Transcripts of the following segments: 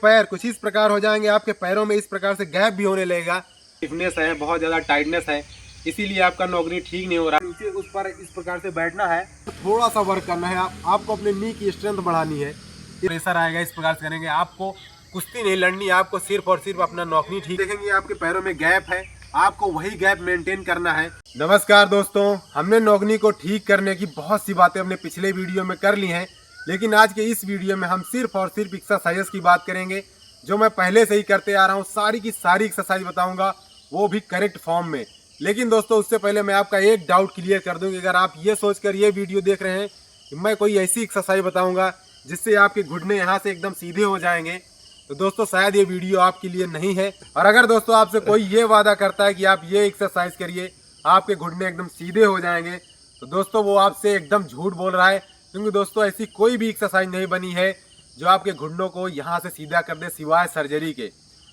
पैर कुछ इस प्रकार हो जाएंगे, आपके पैरों में इस प्रकार से गैप भी होने लगेगा, स्टिफनेस है, बहुत ज़्यादा टाइटनेस है, इसीलिए आपका नौकरी ठीक नहीं हो रहा है। नीचे उस पर इस प्रकार से बैठना है, थोड़ा सा वर्क करना है, आपको अपने नी की स्ट्रेंथ बढ़ानी है। प्रेशर आएगा, इस प्रकार से करेंगे, आपको कुश्ती नहीं लड़नी, आपको सिर्फ और सिर्फ अपना नौकरी ठीक। देखेंगे आपके पैरों में गैप है, आपको वही गैप मेंटेन करना है। नमस्कार दोस्तों, हमने नौकरी को ठीक करने की बहुत सी बातें अपने पिछले वीडियो में कर ली हैं, लेकिन आज के इस वीडियो में हम सिर्फ और सिर्फ एक्सरसाइज की बात करेंगे जो मैं पहले से ही करते आ रहा हूँ। सारी की सारी एक्सरसाइज बताऊंगा, वो भी करेक्ट फॉर्म में। लेकिन दोस्तों उससे पहले मैं आपका एक डाउट क्लियर कर दूं कि अगर आप ये सोचकर ये वीडियो देख रहे हैं कि मैं कोई ऐसी एक्सरसाइज बताऊंगा जिससे आपके घुटने यहाँ से एकदम सीधे हो जाएंगे, तो दोस्तों शायद ये वीडियो आपके लिए नहीं है। और अगर दोस्तों आपसे कोई ये वादा करता है कि आप ये एक्सरसाइज करिए आपके घुटने एकदम सीधे हो जाएंगे, तो दोस्तों वो आपसे एकदम झूठ बोल रहा है, क्योंकि दोस्तों ऐसी कोई भी एक्सरसाइज नहीं बनी है जो आपके घुटनों को यहाँ से सीधा कर दे सिवाय सर्जरी के।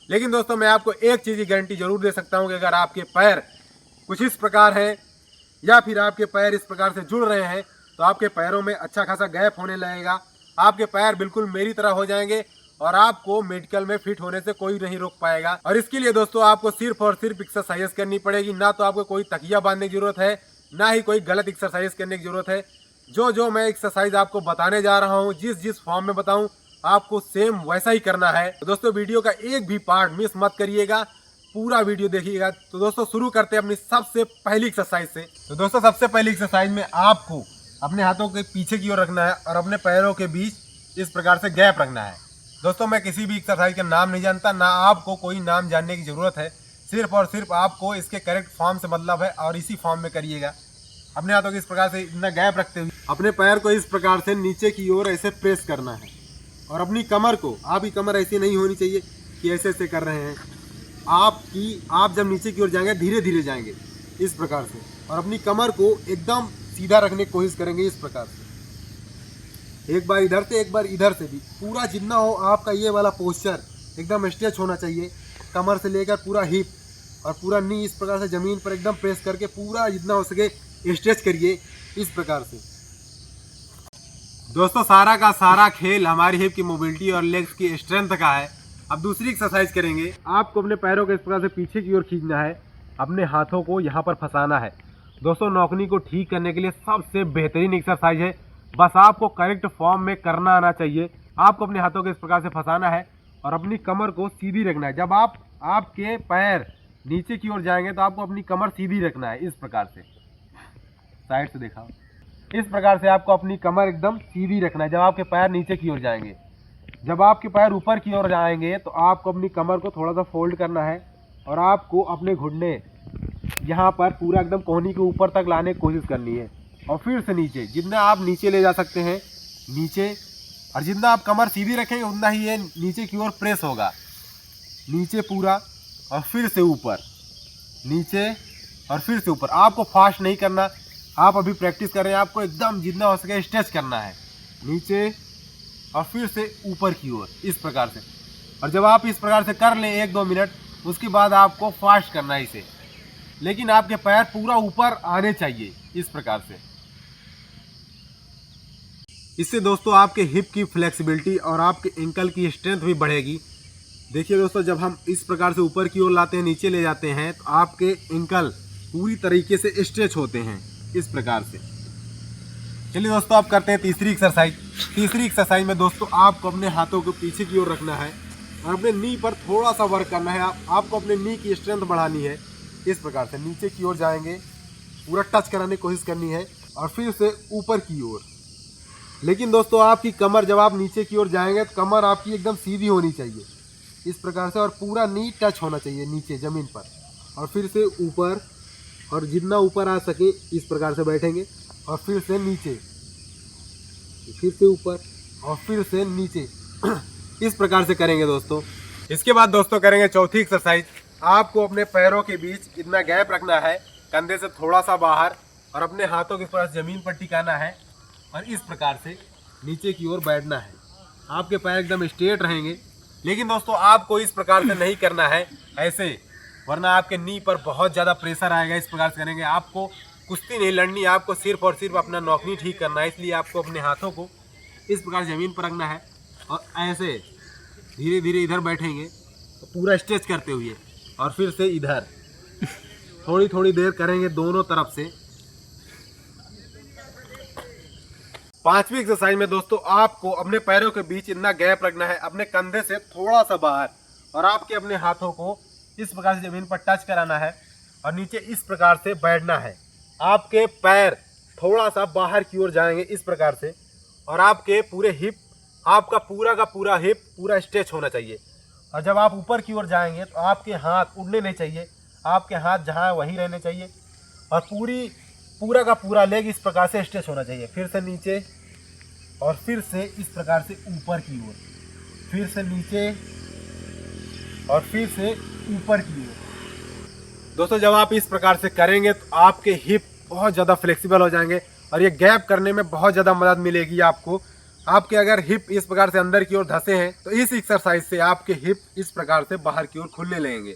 लेकिन दोस्तों मैं आपको एक चीज़ की गारंटी जरूर दे सकता हूँ कि अगर आपके पैर कुछ इस प्रकार है या फिर आपके पैर इस प्रकार से जुड़ रहे हैं तो आपके पैरों में अच्छा खासा गैप होने लगेगा, आपके पैर बिल्कुल मेरी तरह हो जाएंगे और आपको मेडिकल में फिट होने से कोई नहीं रोक पाएगा। और इसके लिए दोस्तों आपको सिर्फ और सिर्फ एक्सरसाइज करनी पड़ेगी, ना तो आपको कोई तकिया बांधने की जरूरत है, ना ही कोई गलत एक्सरसाइज करने की जरूरत है। जो मैं एक्सरसाइज आपको बताने जा रहा हूँ, जिस फॉर्म में बताऊँ आपको सेम वैसा ही करना है। तो दोस्तों वीडियो का एक भी पार्ट मिस मत करिएगा, पूरा वीडियो देखिएगा। तो दोस्तों शुरू करते हैं अपनी सबसे पहली एक्सरसाइज से। तो दोस्तों सबसे पहली एक्सरसाइज में आपको अपने हाथों के पीछे की ओर रखना है और अपने पैरों के बीच इस प्रकार से गैप रखना है। दोस्तों मैं किसी भी एक्सरसाइज का नाम नहीं जानता, ना आपको कोई नाम जानने की जरूरत है, सिर्फ और सिर्फ आपको इसके करेक्ट फॉर्म से मतलब है और इसी फॉर्म में करिएगा। अपने हाथों को इस प्रकार से इतना गैप रखते हुए अपने पैर को इस प्रकार से नीचे की ओर ऐसे प्रेस करना है और अपनी कमर को, आपकी कमर ऐसी नहीं होनी चाहिए कि ऐसे ऐसे कर रहे हैं, आप जब नीचे की ओर जाएंगे धीरे धीरे जाएंगे इस प्रकार से, और अपनी कमर को एकदम सीधा रखने की कोशिश करेंगे इस प्रकार से। एक बार इधर से एक बार इधर से भी, पूरा जितना हो आपका ये वाला पोस्चर एकदम स्ट्रेच होना चाहिए, कमर से लेकर पूरा हिप और पूरा नी इस प्रकार से ज़मीन पर एकदम प्रेस करके पूरा जितना हो सके स्ट्रेच करिए इस प्रकार से। दोस्तों सारा का सारा खेल हमारी हिप की मोबिलिटी और लेग्स की स्ट्रेंथ का है। अब दूसरी एक्सरसाइज करेंगे, आपको अपने पैरों को इस प्रकार से पीछे की ओर खींचना है, अपने हाथों को यहाँ पर फंसाना है। दोस्तों नौकरी को ठीक करने के लिए सबसे बेहतरीन एक्सरसाइज है, बस आपको करेक्ट फॉर्म में करना आना चाहिए। आपको अपने हाथों को इस प्रकार से फंसाना है और अपनी कमर को सीधी रखना है। जब आपके पैर नीचे की ओर जाएंगे तो आपको अपनी कमर सीधी रखना है इस प्रकार से, साइड से देखा, इस प्रकार से आपको अपनी कमर एकदम सीधी रखना है जब आपके पैर नीचे की ओर जाएंगे। जब आपके पैर ऊपर की ओर जाएंगे तो आपको अपनी कमर को थोड़ा सा फोल्ड करना है और आपको अपने घुटने यहाँ पर पूरा एकदम कोहनी के ऊपर तक लाने की कोशिश करनी है और फिर से नीचे, जितना आप नीचे ले जा सकते हैं नीचे, और जितना आप कमर सीधी रखेंगे उतना ही ये नीचे की ओर प्रेस होगा, नीचे पूरा और फिर से ऊपर, नीचे और फिर से ऊपर। आपको फास्ट नहीं करना, आप अभी प्रैक्टिस कर रहे हैं, आपको एकदम जितना हो सके स्ट्रेच करना है, नीचे और फिर से ऊपर की ओर इस प्रकार से। और जब आप इस प्रकार से कर लें 1-2 मिनट, उसके बाद आपको फास्ट करना है इसे, लेकिन आपके पैर पूरा ऊपर आने चाहिए इस प्रकार से। इससे दोस्तों आपके हिप की फ्लेक्सिबिलिटी और आपके एंकल की स्ट्रेंथ भी बढ़ेगी। देखिए दोस्तों जब हम इस प्रकार से ऊपर की ओर लाते हैं, नीचे ले जाते हैं, तो आपके एंकल पूरी तरीके से स्ट्रेच होते हैं इस प्रकार से। चलिए दोस्तों अब करते हैं तीसरी एक्सरसाइज। तीसरी एक्सरसाइज में दोस्तों आपको अपने हाथों को पीछे की ओर रखना है और अपने नी पर थोड़ा सा वर्क करना है। आपको अपने नी की स्ट्रेंथ बढ़ानी है इस प्रकार से, नीचे की ओर जाएंगे, पूरा टच कराने की कोशिश करनी है और फिर से ऊपर की ओर। लेकिन दोस्तों आपकी कमर, जब आप नीचे की ओर जाएंगे तो कमर आपकी एकदम सीधी होनी चाहिए इस प्रकार से, और पूरा नी टच होना चाहिए नीचे ज़मीन पर, और फिर से ऊपर, और जितना ऊपर आ सके इस प्रकार से बैठेंगे और फिर से नीचे, फिर से ऊपर और फिर से नीचे इस प्रकार से करेंगे दोस्तों। इसके बाद दोस्तों करेंगे चौथी एक्सरसाइज। आपको अपने पैरों के बीच इतना गैप रखना है, कंधे से थोड़ा सा बाहर, और अपने हाथों के पास ज़मीन पर टिकाना है और इस प्रकार से नीचे की ओर बैठना है। आपके पैर एकदम स्ट्रेट रहेंगे, लेकिन दोस्तों आपको इस प्रकार से नहीं करना है ऐसे, वरना आपके नी पर बहुत ज़्यादा प्रेशर आएगा। इस प्रकार से करेंगे, आपको कुश्ती नहीं लड़नी, आपको सिर्फ और सिर्फ अपना नौकरी ठीक करना है। इसलिए आपको अपने हाथों को इस प्रकार ज़मीन पर रखना है और ऐसे धीरे धीरे इधर बैठेंगे तो पूरा स्ट्रेच करते हुए, और फिर से इधर थोड़ी थोड़ी देर करेंगे दोनों तरफ से। 5वीं एक्सरसाइज में दोस्तों आपको अपने पैरों के बीच इतना गैप रखना है, अपने कंधे से थोड़ा सा बाहर, और आपके अपने हाथों को इस प्रकार से जमीन पर टच कराना है और नीचे इस प्रकार से बैठना है। आपके पैर थोड़ा सा बाहर की ओर जाएंगे इस प्रकार से, और आपके पूरे हिप, आपका पूरा का पूरा हिप पूरा स्ट्रेच होना चाहिए। और जब आप ऊपर की ओर जाएंगे तो आपके हाथ उड़ने नहीं चाहिए, आपके हाथ जहाँ वहीं रहने चाहिए, और पूरा का पूरा लेग इस प्रकार से स्ट्रेच होना चाहिए। फिर से नीचे और फिर से इस प्रकार से ऊपर की ओर, फिर से नीचे और फिर से ऊपर की ओर। दोस्तों जब आप इस प्रकार से करेंगे तो आपके हिप बहुत ज़्यादा फ्लेक्सिबल हो जाएंगे और ये गैप करने में बहुत ज़्यादा मदद मिलेगी आपको। आपके अगर हिप इस प्रकार से अंदर की ओर धंसे हैं तो इस एक्सरसाइज से आपके हिप इस प्रकार से बाहर की ओर खुलने लगेंगे।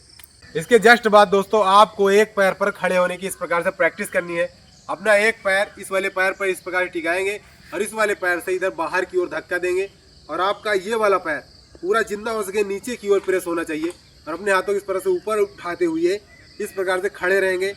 इसके जस्ट बाद दोस्तों आपको एक पैर पर खड़े होने की इस प्रकार से प्रैक्टिस करनी है। अपना एक पैर इस वाले पैर पर इस प्रकार टिकाएंगे और इस वाले पैर से इधर बाहर की ओर धक्का देंगे, और आपका ये वाला पैर पूरा जितना हो सके नीचे की ओर प्रेस होना चाहिए, और अपने हाथों को इस तरह से ऊपर उठाते हुए इस प्रकार से खड़े रहेंगे।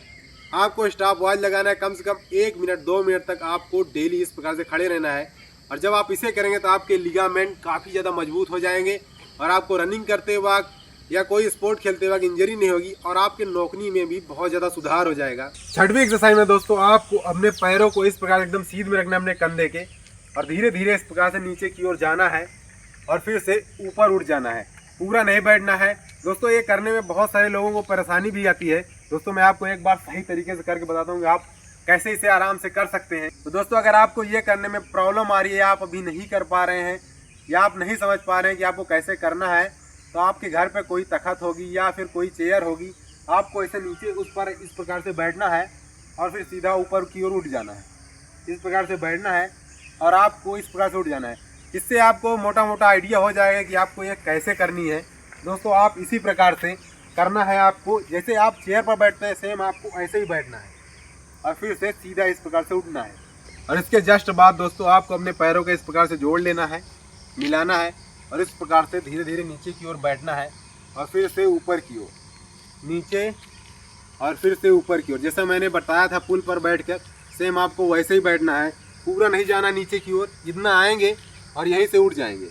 आपको स्टॉप वॉच लगाना है, कम से कम 1 मिनट 2 मिनट तक आपको डेली इस प्रकार से खड़े रहना है। और जब आप इसे करेंगे तो आपके लिगामेंट काफ़ी ज़्यादा मजबूत हो जाएंगे और आपको रनिंग करते वक्त या कोई स्पोर्ट खेलते वक्त इंजरी नहीं होगी, और आपके नौकनी में भी बहुत ज़्यादा सुधार हो जाएगा। 6वीं एक्सरसाइज में दोस्तों आपको अपने पैरों को इस प्रकार एकदम सीध में रखना है अपने कंधे के, और धीरे धीरे इस प्रकार से नीचे की ओर जाना है और फिर से ऊपर उठ जाना है, पूरा नहीं बैठना है। दोस्तों ये करने में बहुत सारे लोगों को परेशानी भी आती है। दोस्तों मैं आपको एक बार सही तरीके से करके बताता हूँ कि आप कैसे इसे आराम से कर सकते हैं। तो दोस्तों अगर आपको ये करने में प्रॉब्लम आ रही है, आप अभी नहीं कर पा रहे हैं या आप नहीं समझ पा रहे हैं कि आपको कैसे करना है, तो आपके घर पे कोई तख्त होगी या फिर कोई चेयर होगी, आपको ऐसे नीचे उस पर इस प्रकार से बैठना है और फिर सीधा ऊपर की ओर उठ जाना है। इस प्रकार से बैठना है और आपको इस प्रकार से उठ जाना है। इससे आपको मोटा मोटा आइडिया हो जाएगा कि आपको ये कैसे करनी है। दोस्तों आप इसी प्रकार से करना है आपको, जैसे आप चेयर पर बैठते हैं सेम आपको ऐसे ही बैठना है और फिर से सीधा इस प्रकार से उठना है। और इसके जस्ट बाद दोस्तों आपको अपने पैरों को इस प्रकार से जोड़ लेना है, मिलाना है और इस प्रकार से धीरे धीरे नीचे की ओर बैठना है और फिर से ऊपर की ओर, नीचे और फिर से ऊपर की ओर। जैसा मैंने बताया था पुल पर बैठकर, सेम आपको वैसे ही बैठना है, पूरा नहीं जाना नीचे की ओर, जितना आएंगे और यहीं से उठ जाएंगे।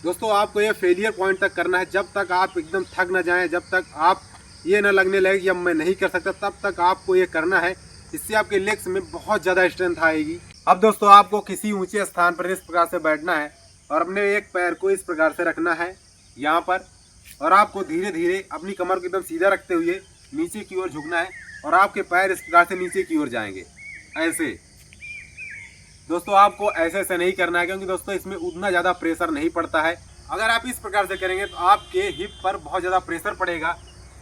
दोस्तों आपको ये फेलियर पॉइंट तक करना है, जब तक आप एकदम थक ना जाएं, जब तक आप ये ना लगने लगे कि अब मैं नहीं कर सकता, तब तक आपको ये करना है। इससे आपके लेग्स में बहुत ज़्यादा स्ट्रेंथ आएगी। अब दोस्तों आपको किसी ऊंचे स्थान पर इस प्रकार से बैठना है और अपने एक पैर को इस प्रकार से रखना है यहाँ पर, और आपको धीरे धीरे अपनी कमर को एकदम सीधा रखते हुए नीचे की ओर झुकना है और आपके पैर इस प्रकार से नीचे की ओर जाएंगे ऐसे। दोस्तों आपको ऐसे ऐसे नहीं करना है, क्योंकि दोस्तों इसमें उतना ज़्यादा प्रेशर नहीं पड़ता है। अगर आप इस प्रकार से करेंगे तो आपके हिप पर बहुत ज़्यादा प्रेशर पड़ेगा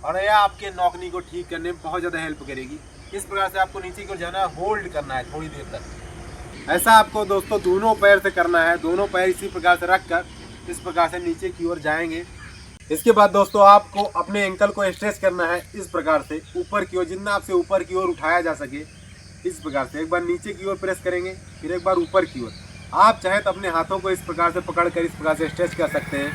और यह आपके नौकनी को ठीक करने में बहुत ज़्यादा हेल्प करेगी। इस प्रकार से आपको नीचे की ओर जाना है, होल्ड करना है थोड़ी देर तक। ऐसा आपको दोस्तों दोनों पैर से करना है, दोनों पैर इसी प्रकार से रख कर इस प्रकार से नीचे की ओर जाएंगे। इसके बाद दोस्तों आपको अपने एंकल को स्ट्रेच करना है इस प्रकार से ऊपर की ओर, जितना आपसे ऊपर की ओर उठाया जा सके इस प्रकार से। एक बार नीचे की ओर प्रेस करेंगे, फिर एक बार ऊपर की ओर। आप चाहे तो अपने हाथों को इस प्रकार से पकड़कर इस प्रकार से स्ट्रेच कर सकते हैं,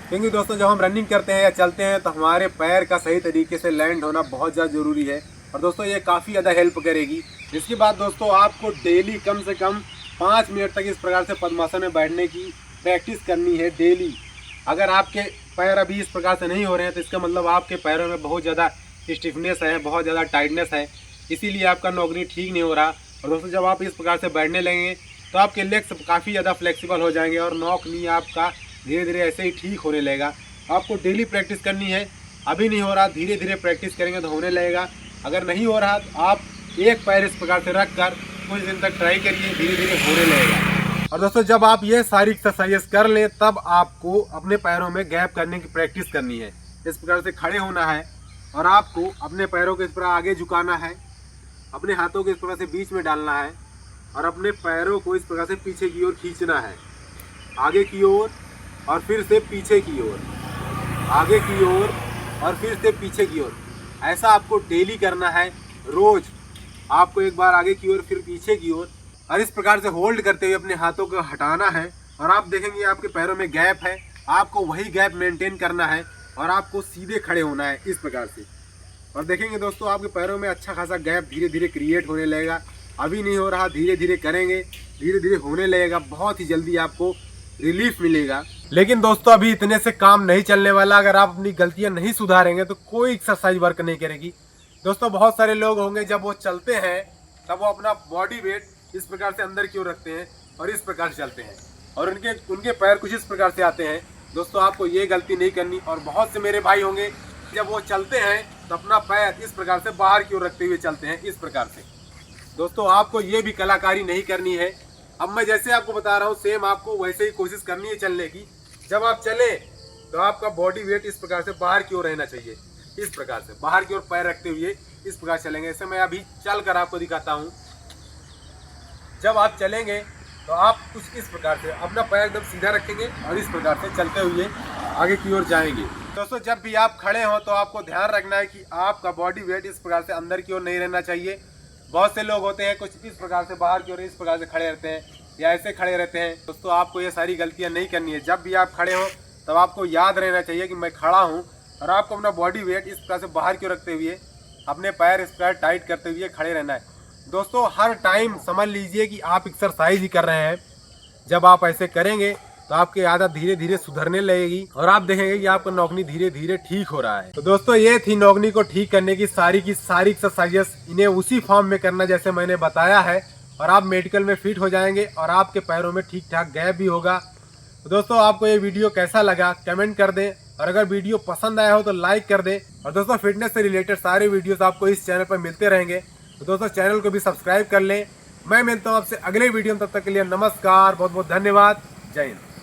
क्योंकि दोस्तों जब हम रनिंग करते हैं या चलते हैं तो हमारे पैर का सही तरीके से लैंड होना बहुत ज़्यादा ज़रूरी है, और दोस्तों ये काफ़ी ज़्यादा हेल्प करेगी। इसके बाद दोस्तों आपको डेली कम से कम 5 मिनट तक इस प्रकार से पद्मासन में बैठने की प्रैक्टिस करनी है डेली। अगर आपके पैर अभी इस प्रकार से नहीं हो रहे हैं तो इसका मतलब आपके पैरों में बहुत ज़्यादा स्टिफनेस है, बहुत ज़्यादा टाइटनेस है, इसीलिए आपका नौकरी ठीक नहीं हो रहा। और दोस्तों जब आप इस प्रकार से बैठने लगेंगे तो आपके लेग्स काफ़ी ज़्यादा फ्लेक्सिबल हो जाएंगे और नौकनी आपका धीरे धीरे ऐसे ही ठीक होने लगेगा। आपको डेली प्रैक्टिस करनी है, अभी नहीं हो रहा धीरे धीरे प्रैक्टिस करेंगे तो होने लगेगा। अगर नहीं हो रहा तो आप एक पैर इस प्रकार से रख कर कुछ दिन तक ट्राई करिए, धीरे धीरे होने लगेगा। और दोस्तों जब आप ये सारी एक्सरसाइज कर लें तब आपको अपने पैरों में गैप करने की प्रैक्टिस करनी है। इस प्रकार से खड़े होना है और आपको अपने पैरों को इस प्रकार आगे झुकाना है, अपने हाथों को इस प्रकार से बीच में डालना है और अपने पैरों को इस प्रकार से पीछे की ओर खींचना है, आगे की ओर और फिर से पीछे की ओर, आगे की ओर और फिर से पीछे की ओर। ऐसा आपको डेली करना है, रोज आपको एक बार आगे की ओर फिर पीछे की ओर, और इस प्रकार से होल्ड करते हुए अपने हाथों को हटाना है। और आप देखेंगे आपके पैरों में गैप है, आपको वही गैप मेंटेन करना है और आपको सीधे खड़े होना है इस प्रकार से। और देखेंगे दोस्तों आपके पैरों में अच्छा खासा गैप धीरे धीरे क्रिएट होने लगेगा। अभी नहीं हो रहा, धीरे धीरे करेंगे, धीरे धीरे होने लगेगा, बहुत ही जल्दी आपको रिलीफ मिलेगा। लेकिन दोस्तों अभी इतने से काम नहीं चलने वाला। अगर आप अपनी गलतियां नहीं सुधारेंगे तो कोई एक्सरसाइज वर्क नहीं करेगी। दोस्तों बहुत सारे लोग होंगे जब वो चलते हैं तब वो अपना बॉडी वेट इस प्रकार से अंदर की ओर रखते हैं और इस प्रकार से चलते हैं और उनके पैर कुछ इस प्रकार से आते हैं। दोस्तों आपको ये गलती नहीं करनी। और बहुत से मेरे भाई होंगे जब वो चलते हैं तो अपना पैर इस प्रकार से बाहर की ओर रखते हुए चलते हैं इस प्रकार से। दोस्तों आपको ये भी कलाकारी नहीं करनी है। अब मैं जैसे आपको बता रहा हूँ सेम आपको वैसे ही कोशिश करनी है चलने की। जब आप चले तो आपका बॉडी वेट इस प्रकार से बाहर की ओर रहना चाहिए, इस प्रकार से बाहर की ओर पैर रखते हुए इस प्रकार चलेंगे। ऐसे मैं अभी चल कर आपको दिखाता हूँ। जब आप चलेंगे तो आप कुछ इस प्रकार से अपना पैर एकदम सीधा रखेंगे और इस प्रकार से चलते हुए आगे की ओर जाएंगे। दोस्तों जब भी आप खड़े हो तो आपको ध्यान रखना है कि आपका बॉडी वेट इस प्रकार से अंदर की ओर नहीं रहना चाहिए। बहुत से लोग होते हैं कुछ इस प्रकार से बाहर की ओर इस प्रकार से खड़े रहते हैं या ऐसे खड़े रहते हैं। दोस्तों आपको ये सारी गलतियां नहीं करनी है। जब भी आप खड़े हो तब आपको याद रहना चाहिए कि मैं खड़ा हूँ और आपको अपना बॉडी वेट इस प्रकार से बाहर की ओर रखते हुए अपने पैर इस प्रकार टाइट करते हुए खड़े रहना है। दोस्तों हर टाइम समझ लीजिए कि आप एक्सरसाइज ही कर रहे हैं। जब आप ऐसे करेंगे तो आपकी आदत धीरे धीरे सुधरने लगेगी और आप देखेंगे कि आपका नौकनी धीरे धीरे ठीक हो रहा है। तो दोस्तों ये थी नौकनी को ठीक करने की सारी एक्सरसाइजेस। इन्हें उसी फॉर्म में करना जैसे मैंने बताया है और आप मेडिकल में फिट हो जाएंगे और आपके पैरों में ठीक ठाक गैप भी होगा। तो दोस्तों आपको ये वीडियो कैसा लगा कमेंट कर दें और अगर वीडियो पसंद आया हो तो लाइक कर दें। और दोस्तों फिटनेस से रिलेटेड सारे वीडियोस आपको इस चैनल पर मिलते रहेंगे। तो दोस्तों चैनल को भी सब्सक्राइब कर लें। मैं मिलता हूँ आपसे अगले वीडियो में, तब तक के लिए नमस्कार, बहुत बहुत धन्यवाद, जय हिंद।